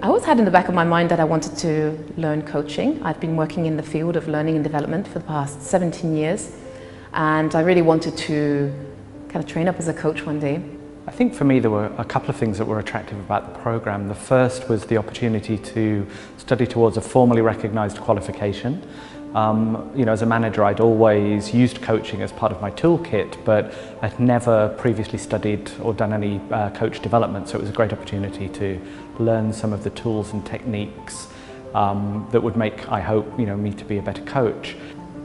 I always had in the back of my mind that I wanted to learn coaching. I've been working in the field of learning and development for the past 17 years, and I really wanted to kind of train up as a coach one day. I think for me there were a couple of things that were attractive about the programme. The first was the opportunity to study towards a formally recognised qualification. As a manager I'd always used coaching as part of my toolkit, but I'd never previously studied or done any coach development, so it was a great opportunity to learn some of the tools and techniques that would make, I hope, me to be a better coach.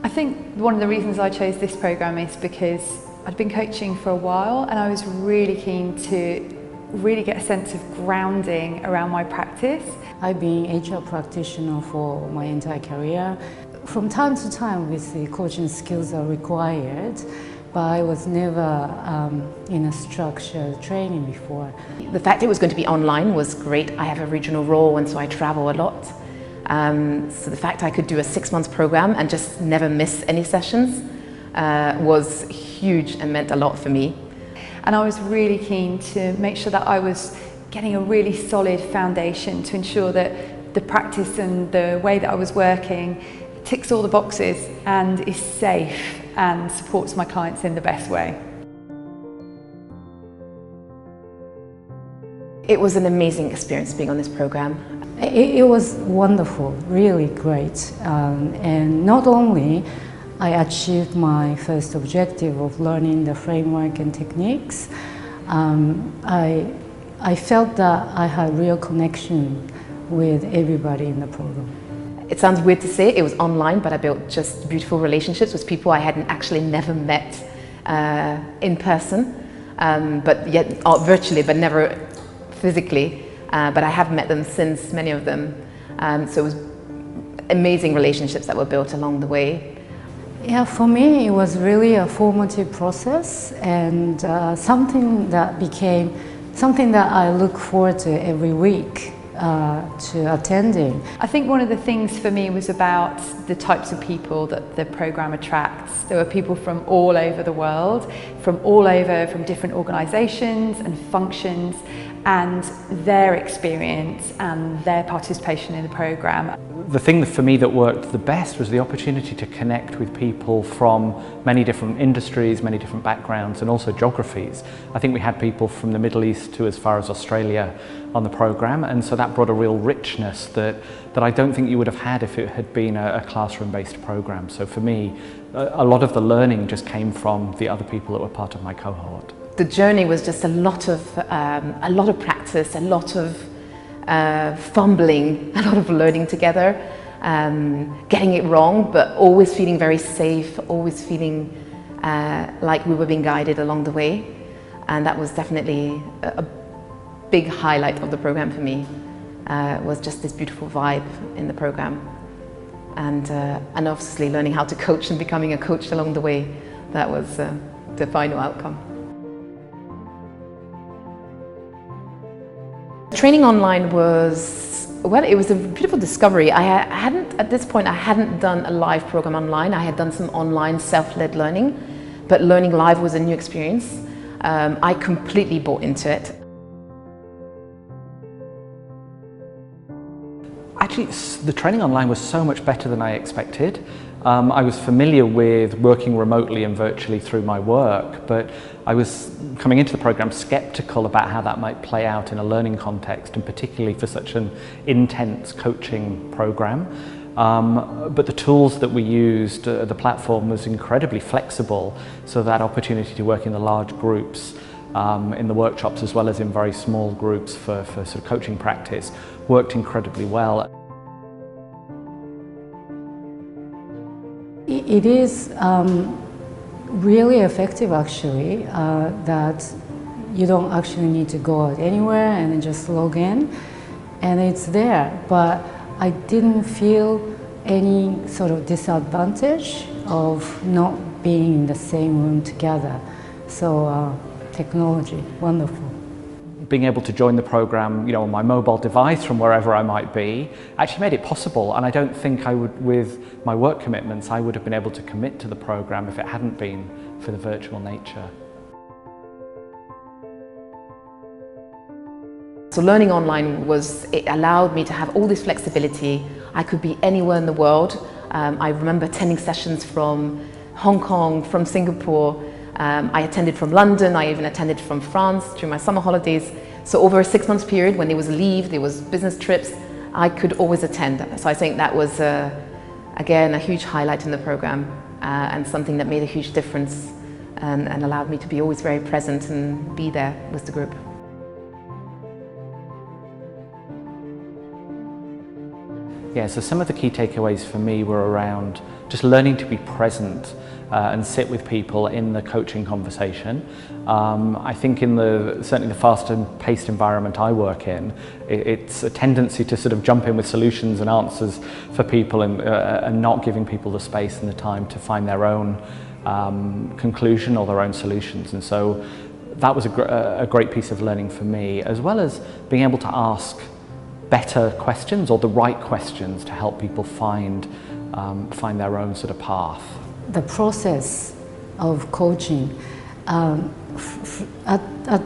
I think one of the reasons I chose this programme is because I'd been coaching for a while and I was really keen to really get a sense of grounding around my practice. I've been HR practitioner for my entire career. From time to time, obviously, coaching skills are required, but I was never in a structured training before. The fact it was going to be online was great. I have a regional role and so I travel a lot. So the fact I could do a 6-month program and just never miss any sessions was huge and meant a lot for me. And I was really keen to make sure that I was getting a really solid foundation to ensure that the practice and the way that I was working ticks all the boxes and is safe and supports my clients in the best way. It was an amazing experience being on this program. It was wonderful, really great. And not only I achieved my first objective of learning the framework and techniques, I felt that I had real connection with everybody in the program. It sounds weird to say, it was online, but I built just beautiful relationships with people I hadn't actually never met in person, but yet virtually, but never physically. But I have met them since, many of them. So it was amazing relationships that were built along the way. Yeah, for me it was really a formative process and something that became something that I look forward to every week. To attending. I think one of the things for me was about the types of people that the programme attracts. There were people from all over the world, from different organisations and functions, and their experience and their participation in the programme. The thing for me that worked the best was the opportunity to connect with people from many different industries, many different backgrounds, and also geographies. I think we had people from the Middle East to as far as Australia on the programme, and so that brought a real richness that I don't think you would have had if it had been a classroom-based programme. So for me, a lot of the learning just came from the other people that were part of my cohort. The journey was just a lot of practice, a lot of fumbling, a lot of learning together, getting it wrong, but always feeling very safe, always feeling like we were being guided along the way. And that was definitely a big highlight of the program for me, was just this beautiful vibe in the program. And obviously learning how to coach and becoming a coach along the way. That was the final outcome. Training online was, well, it was a beautiful discovery. At this point, I hadn't done a live program online. I had done some online self-led learning, but learning live was a new experience. I completely bought into it. Actually, the training online was so much better than I expected. I was familiar with working remotely and virtually through my work, but I was coming into the program skeptical about how that might play out in a learning context, and particularly for such an intense coaching program. But the tools that we used, the platform was incredibly flexible, so that opportunity to work in the large groups in the workshops as well as in very small groups for sort of coaching practice worked incredibly well. It is really effective actually, that you don't actually need to go out anywhere and then just log in and it's there, but I didn't feel any sort of disadvantage of not being in the same room together. So technology, wonderful. Being able to join the program, on my mobile device from wherever I might be, actually made it possible. And I don't think I would, with my work commitments, I would have been able to commit to the program if it hadn't been for the virtual nature. So learning online it allowed me to have all this flexibility. I could be anywhere in the world. I remember attending sessions from Hong Kong, from Singapore. I attended from London. I even attended from France during my summer holidays. So over a 6 month period, when there was leave, there was business trips, I could always attend. So I think that was, again, a huge highlight in the program and something that made a huge difference and allowed me to be always very present and be there with the group. Yeah, so some of the key takeaways for me were around just learning to be present and sit with people in the coaching conversation. I think in certainly the fast and paced environment I work in, it's a tendency to sort of jump in with solutions and answers for people and not giving people the space and the time to find their own conclusion or their own solutions. And so that was a great piece of learning for me, as well as being able to ask better questions or the right questions to help people find their own sort of path. The process of coaching, at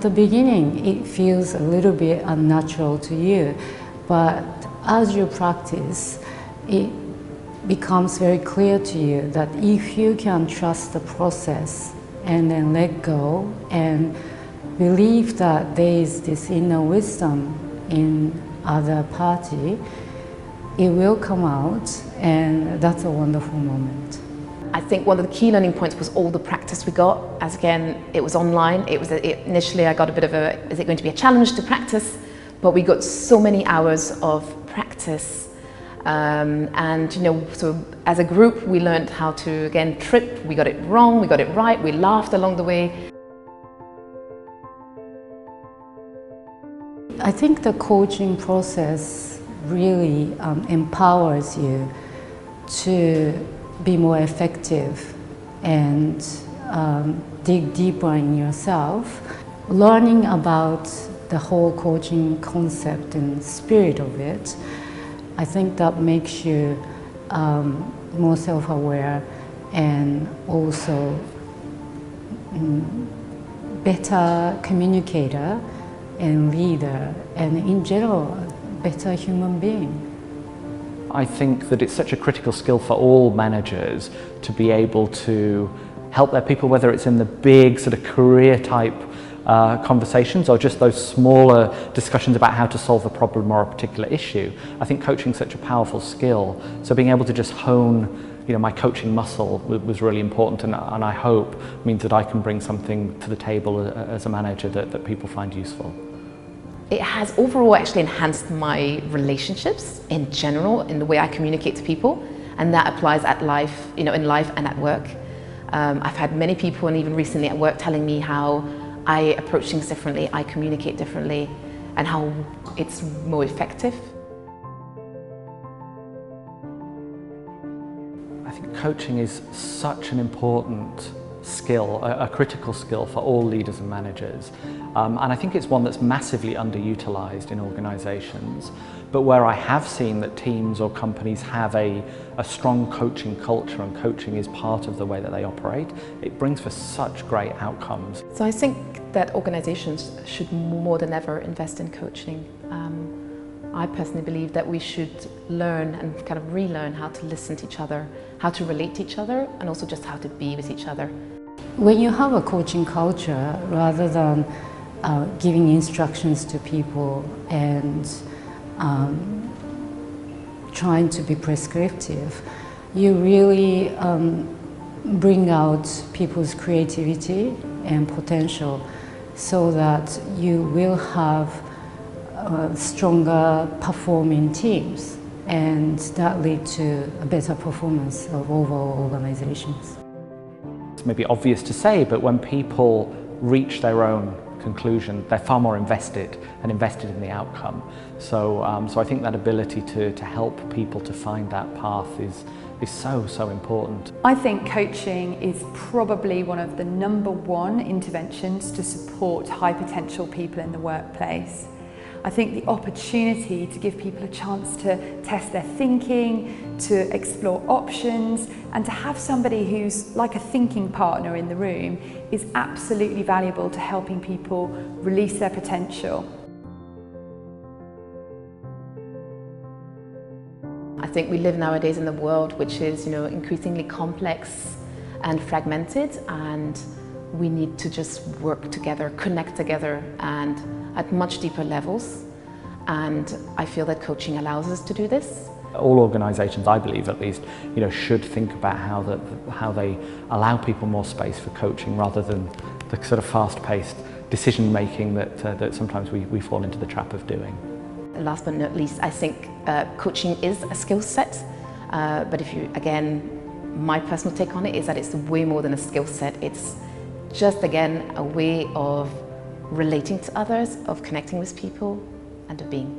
the beginning it feels a little bit unnatural to you, but as you practice, it becomes very clear to you that if you can trust the process and then let go and believe that there is this inner wisdom in other party, it will come out, and that's a wonderful moment. I think one of the key learning points was all the practice we got. As again, it was online. Initially I got a bit of is it going to be a challenge to practice? But we got so many hours of practice. And so as a group, we learned how to, again, trip. We got it wrong, we got it right, we laughed along the way. I think the coaching process really empowers you to be more effective and dig deeper in yourself. Learning about the whole coaching concept and spirit of it, I think that makes you more self-aware and also better communicator and leader, and in general, a better human being. I think that it's such a critical skill for all managers to be able to help their people, whether it's in the big sort of career type conversations or just those smaller discussions about how to solve a problem or a particular issue. I think coaching is such a powerful skill. So being able to just hone my coaching muscle was really important, and I hope means that I can bring something to the table as a manager that people find useful. It has overall actually enhanced my relationships in general, in the way I communicate to people, and that applies in life and at work. I've had many people, and even recently at work, telling me how I approach things differently, I communicate differently, and how it's more effective. I think coaching is such an important skill, a critical skill for all leaders and managers. And I think it's one that's massively underutilized in organizations, but where I have seen that teams or companies have a strong coaching culture and coaching is part of the way that they operate, it brings for such great outcomes. So I think that organizations should more than ever invest in coaching. I personally believe that we should learn and kind of relearn how to listen to each other, how to relate to each other, and also just how to be with each other. When you have a coaching culture, rather than giving instructions to people and trying to be prescriptive, you really bring out people's creativity and potential so that you will have stronger performing teams, and that leads to a better performance of overall organizations. It's maybe obvious to say, but when people reach their own conclusion, they're far more invested in the outcome. So I think that ability to help people to find that path is so important. I think coaching is probably one of the #1 interventions to support high potential people in the workplace. I think the opportunity to give people a chance to test their thinking, to explore options, and to have somebody who's like a thinking partner in the room is absolutely valuable to helping people release their potential. think we live nowadays in a world which is, increasingly complex and fragmented, and we need to just work together, connect together, and at much deeper levels. And I feel that coaching allows us to do this. All organisations, I believe at least, should think about how they allow people more space for coaching rather than the sort of fast-paced decision making that sometimes we fall into the trap of doing. Last but not least, I think coaching is a skill set, but my personal take on it is that it's way more than a skill set. It's just, again, a way of relating to others, of connecting with people, and of being.